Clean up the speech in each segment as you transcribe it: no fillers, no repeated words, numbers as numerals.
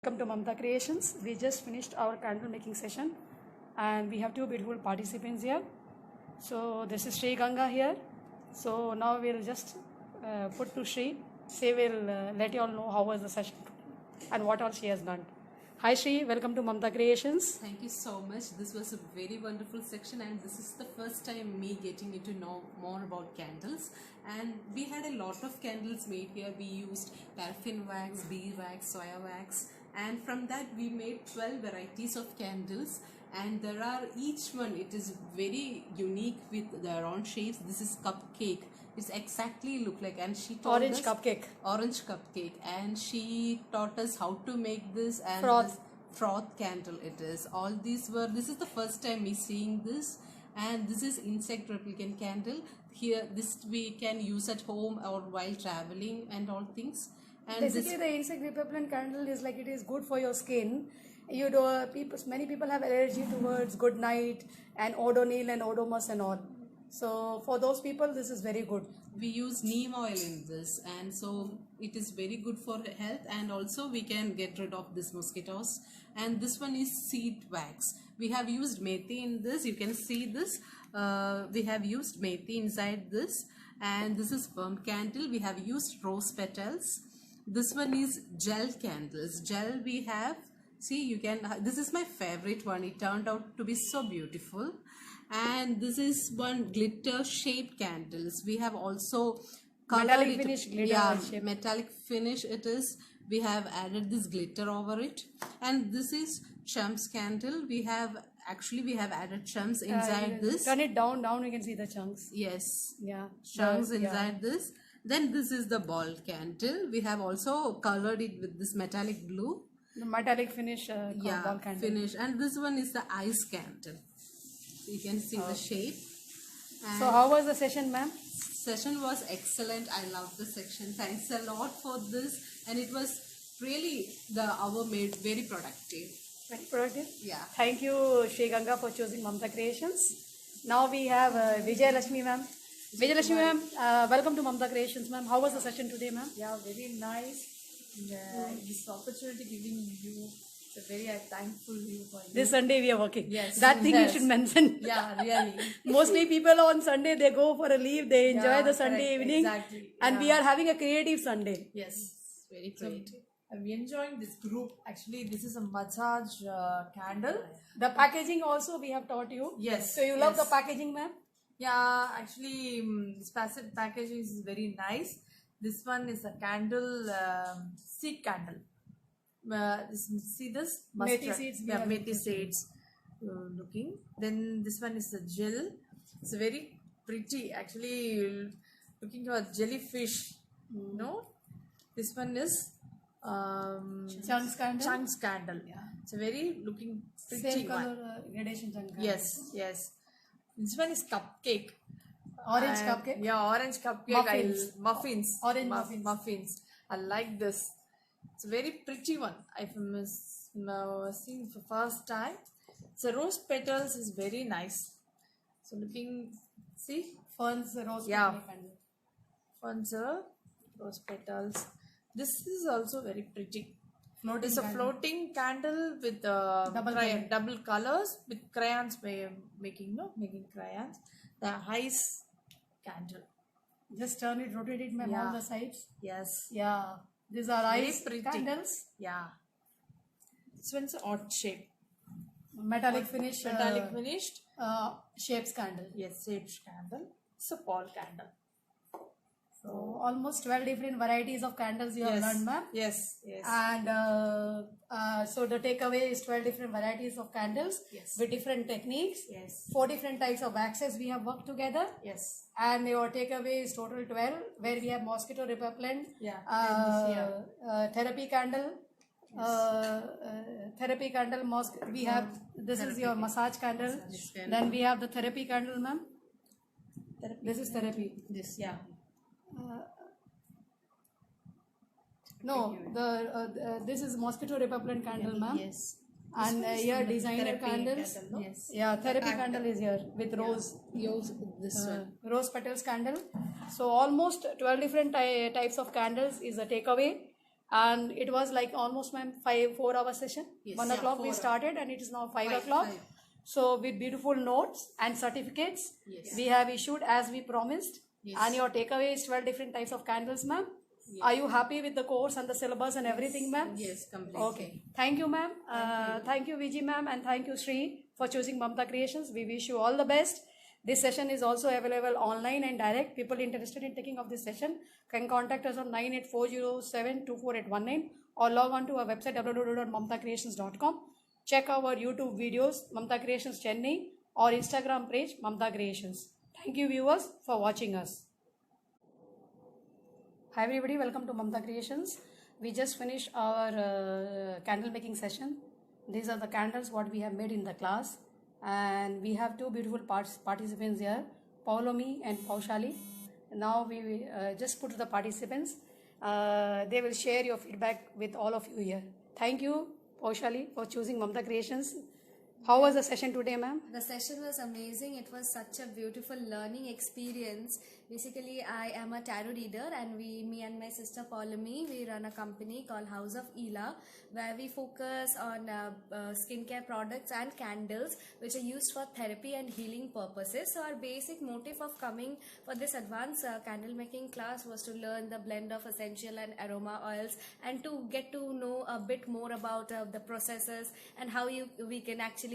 Welcome to Mamta Creations. We just finished our candle making session and we have two beautiful participants here. So this is Sri Ganga here. So now we'll just put to Sri. She will let you all know how was the session and what all she has done. Hi Sri, welcome to Mamta Creations. Thank you so much. This was a very wonderful section and this is the first time me getting to know more about candles. And we had a lot of candles made here. We used paraffin wax, beeswax, soya wax, and from that we made 12 varieties of candles. And there are each one, it is very unique with the round shapes. This is cupcake. It's exactly look like, and she taught Orange us cupcake. Orange cupcake, and she taught us how to make this and Froth. this froth candle. It is all these were. This is the first time me seeing this, and this is insect replicant candle. Here, this we can use at home or while traveling and all things. And Basically, the insect repellent candle is like it is good for your skin. You know, many people have allergy towards good night and Odonil and Odomus and all. So for those people, this is very good. we use neem oil in this, and so it is very good for health, and also we can get rid of these mosquitoes. And this one is seed wax. We have used methi in this. You can see this. We have used methi inside this, and this is firm candle. We have used rose petals. This one is gel candles. Gel we have. See, you can. This is my favorite one. It turned out to be so beautiful. And this is one glitter shaped candles. We have also colored Metallic it. finish, glitter Yeah, shape. metallic finish it is. We have added this glitter over it. And this is chumps candle. We have added chumps inside this. Turn it down, you can see the chunks. Yes, Yeah. chunks inside this. Then this is the ball candle. We have also colored it with this metallic blue. The metallic finish called ball candle. Finish. And this one is the ice candle. You can see the shape. And So how was the session, ma'am? session was excellent. I love the section. Thanks a lot for this, and it was really the hour made very productive. Very productive. Yeah. Thank you, Sri Ganga, for choosing Mamta Creations. Now we have Vijay Lakshmi, ma'am. Vijay Lakshmi, ma'am, welcome to Mamta Creations, ma'am. How was the session today, ma'am? Yeah, very nice. This opportunity giving you, it's a very thankful you for you. This Sunday we are working. Yes, That thing you yes. should mention. Yeah, really. Mostly people on Sunday, they go for a leave, they enjoy Yeah, the Sunday correct, evening. exactly. And we Yeah. are having a creative Sunday. Yes. Very So, great. I'm enjoying this group. Actually, this is a massage candle. The packaging also we have taught you. Yes, So you love the yes. packaging, ma'am? Yeah, actually, this passive packaging is very nice. This one is a candle, seed candle. See this? Methi Mustard. seeds, we Yeah, have methi seeds. Looking. Then this one is a gel. It's very pretty. Actually, looking for jellyfish. No. This one is Chunks candle? chunks candle. Yeah. It's a very looking pretty Same one. color gradation chunk candle. Yes, yes. This one is cupcake. Orange And- cupcake? Yeah, orange cupcake. Muffins. Muffins. Orange muffins. Muffins. I like this. It's a very pretty one. I've seen for first time. So rose petals is very nice. So looking, see, Ferns rose Yeah. petal candle. Furniture, rose petals. This is also very pretty. Floating It's a candle. floating candle with double colors with crayons making crayons. The ice candle. Just turn it, rotate it, ma'am, Yeah. all the sides. Yes. Yeah. These are Very ice pretty. candles. Yeah. This one's odd shape. Metallic finish. Metallic finished. Shapes candle. Yes, sage candle. It's a ball candle. So almost 12 different varieties of candles you have Yes. learned, ma'am. Yes. Yes. And so the takeaway is 12 different varieties of candles Yes. with different techniques. Yes. 4 different types of waxes we have worked together. Yes. And your takeaway is total 12, where we have mosquito repellent, Yeah. And here. therapy candle, we have, this is your massage candle. candle. Then we have the therapy candle, ma'am. This is therapy. This. Yeah. No, this is mosquito repellent candle, ma'am. Yes. And here designer therapy candles. candle, no? Yes. Yeah, therapy candle is here with rose. Use this one. Rose petals candle. So almost 12 different types of candles is a takeaway. And it was like almost, ma'am, 4 hour session. Yes, 1 yeah, o'clock we 4 started, and it is now 5 Five, o'clock. 5. So with beautiful notes and certificates, Yes. we have issued as we promised. Yes. And your takeaway is 12 different types of candles, ma'am. Yes. Are you happy with the course and the syllabus and everything, ma'am? Yes, completely. Okay. Thank you, ma'am. Thank you, Viji, ma'am, and thank you, Sri, for choosing Mamta Creations. We wish you all the best. This session is also available online and direct. People interested in taking of this session can contact us on 98407-24819 or log on to our website www.mamtacreations.com. Check our YouTube videos, Mamta Creations Chennai, or Instagram page, Mamta Creations. Thank you, viewers, for watching us. Hi everybody, welcome to Mamta Creations. We just finished our candle making session. These are the candles what we have made in the class, and we have two beautiful participants here, Paulomi and Paushali. Now we just put to the participants. They will share your feedback with all of you here. Thank you, Paushali, for choosing Mamta Creations. How was the session today, ma'am? The session was amazing. It was such a beautiful learning experience. Basically, I am a tarot reader, and me and my sister Paulomi, we run a company called House of Ela, where we focus on skincare products and candles, which are used for therapy and healing purposes. So our basic motive of coming for this advanced candle making class was to learn the blend of essential and aroma oils, and to get to know a bit more about the processes and how we can actually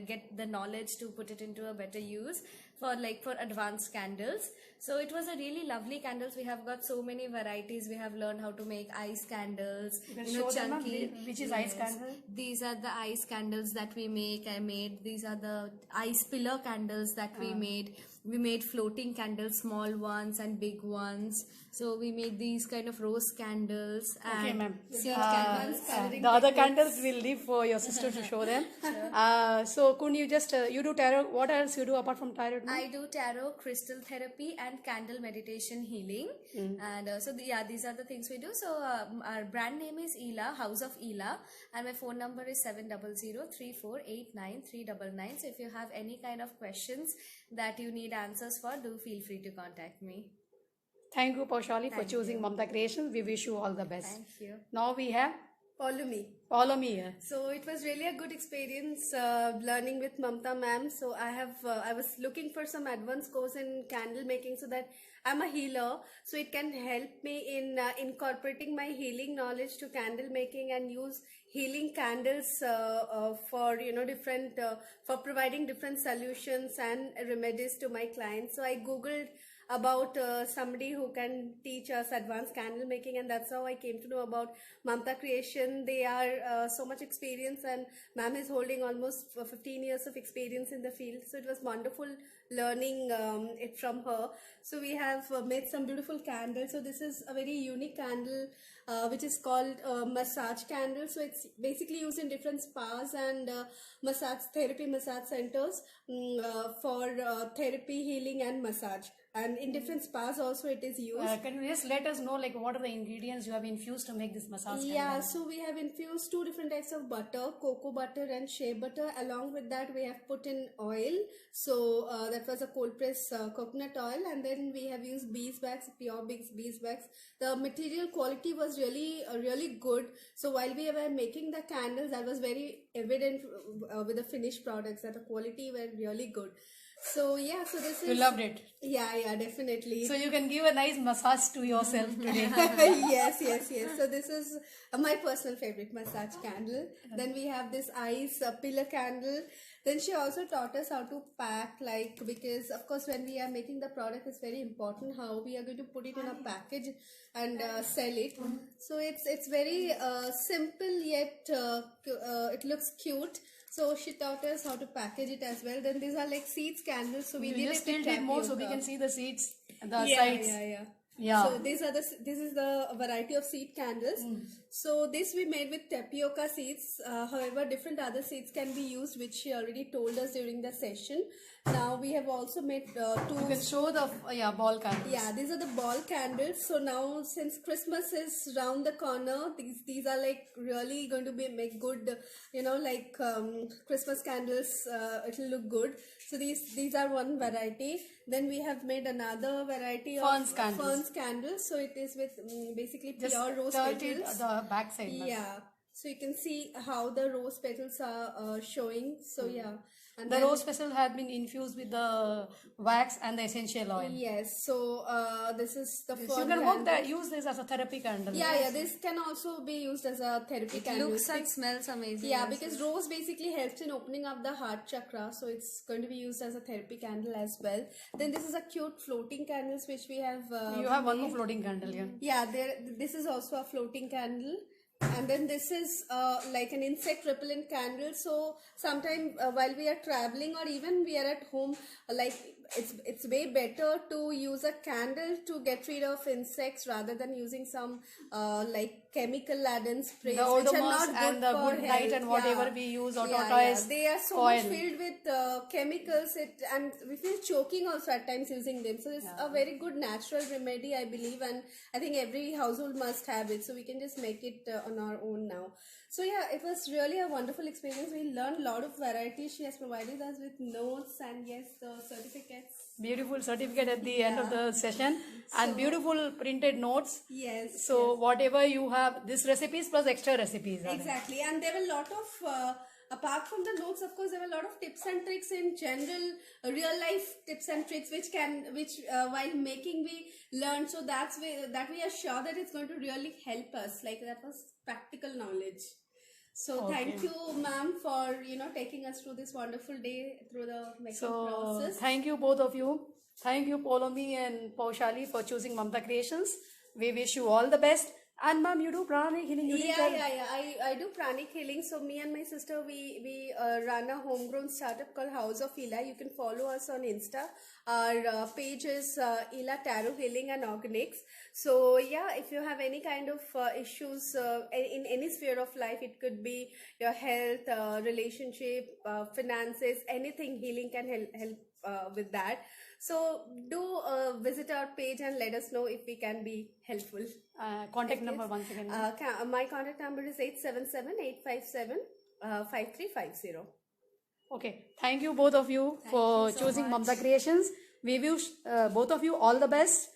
get the knowledge to put it into a better use for advanced candles. So it was a really lovely candles. We have got so many varieties. We have learned how to make ice candles, can show them, ma'am, chunky. which is ice candle? These are the ice candles that we make. These are the ice pillar candles that we made. We made floating candles, small ones and big ones. So we made these kind of rose candles. Okay, and ma'am. seed candles. The other candles will leave for your sister to show them. So couldn't you just, you do tarot, what else you do apart from tarot, ma'am? I do tarot, crystal therapy, and candle meditation healing. And these are the things we do. So our brand name is Ela, House of Ela, and my phone number is 700-3489-399. So if you have any kind of questions that you need answers for, do feel free to contact me. Thank you, Paushali, for choosing Mamta Creations. We wish you all the best. Thank you. Now we have Paulomi. Paulomi here. So it was really a good experience learning with Mamta ma'am. So I was looking for some advanced course in candle making, so that I'm a healer. So it can help me in incorporating my healing knowledge to candle making and use healing candles for different for providing different solutions and remedies to my clients. So I googled about somebody who can teach us advanced candle making, and that's how I came to know about Mamta Creation. They are so much experience, and ma'am is holding almost 15 years of experience in the field. So it was wonderful learning it from her. So we have made some beautiful candles. So this is a very unique candle which is called massage candle. So it's basically used in different spas and massage centers for therapy, healing and massage. And in different spas also it is used. Can you just let us know what are the ingredients you have infused to make this massage candle? Yeah, so we have infused 2 different types of butter, cocoa butter and shea butter. Along with that we have put in oil. So that was a cold press coconut oil, and then we have used beeswax, pure beeswax. The material quality was really good. So while we were making the candles, that was very evident with the finished products that the quality were really good. So yeah, so this is... You loved it. Yeah, definitely. So you can give a nice massage to yourself today. Yes. So this is my personal favorite massage candle. Then we have this ice pillar candle. Then she also taught us how to pack, because of course when we are making the product, it's very important how we are going to put it in a package and sell it. So it's very simple, yet it looks cute. So she taught us how to package it as well. Then these are like seeds candles. So we You did just it with tilt it more so we tapioca. can see the seeds and the Yeah, sides. yeah. Yeah. So this is the variety of seed candles. So this we made with tapioca seeds. However, different other seeds can be used, which she already told us during the session. Now we have also made two. You can show the ball candles. Yeah, these are the ball candles. So now, since Christmas is round the corner, these are like really going to be make good, like Christmas candles. It'll look good. So these are one variety. Then we have made another variety Ferns of candles. ferns candles. So it is with basically Just pure rose tilt it petals. the back side. Yeah. So you can see how the rose petals are showing. So yeah. And The then- rose petal has been infused with the wax and the essential oil. Yes. So this is the You fern can candle. use this as a therapy candle. Yeah, this can also be used as a therapy It candle. looks and smells amazing. Yeah, as because rose basically helps in opening up the heart chakra, so it's going to be used as a therapy candle as well. Then this is a cute floating candles which we have. You have one more floating candle here. Yeah, this is also a floating candle. And then this is like an insect repellent candle. So sometime while we are traveling or even we are at home, like it's way better to use a candle to get rid of insects rather than using some like chemical laden sprays The which are Odomos not good and the for Good Night health. and whatever Yeah. we use, or Yeah, tortoise they are so oil. much filled with chemicals, and we feel choking also at times using them. So it's a very good natural remedy, I believe, and I think every household must have it. So we can just make it on our own now. So yeah, it was really a wonderful experience. We learned a lot of varieties. She has provided us with notes and yes, the certificates. Beautiful certificate at the end of the session and beautiful printed notes. Yes. So whatever you have, this recipes plus extra recipes. Are there. Exactly, and there were a lot of apart from the notes, of course, there were a lot of tips and tricks in general, real life tips and tricks which while making we learned. So that we are sure that it's going to really help us. Like that was practical knowledge. So thank you, ma'am, for taking us through this wonderful day through the making So process. thank you both of you. Thank you Polomi and Paushali for choosing Mamta Creations. We wish you all the best. And ma'am, you do pranic healing. You didn't tell. I do pranic healing. So me and my sister, we run a homegrown startup called House of Ela. You can follow us on Insta. Our page is Ela Tarot Healing and Organics. So yeah, if you have any kind of issues in any sphere of life, it could be your health, relationship, finances, anything, healing can help with that. So do visit our page and let us know if we can be helpful. Contact number once again. My contact number is 877-857-5350. Okay, thank you both of you for choosing Mamta Creations. We wish both of you all the best.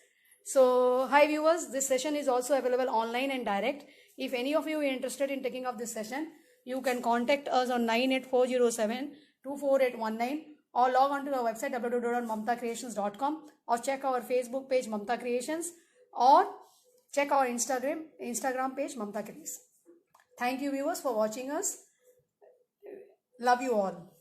So, hi viewers, this session is also available online and direct. If any of you are interested in taking up this session, you can contact us on 98407-24819 or log on to our website www.mamtacreations.com or check our Facebook page Mamta Creations or check our Instagram page Mamta Creations. Thank you viewers for watching us. Love you all.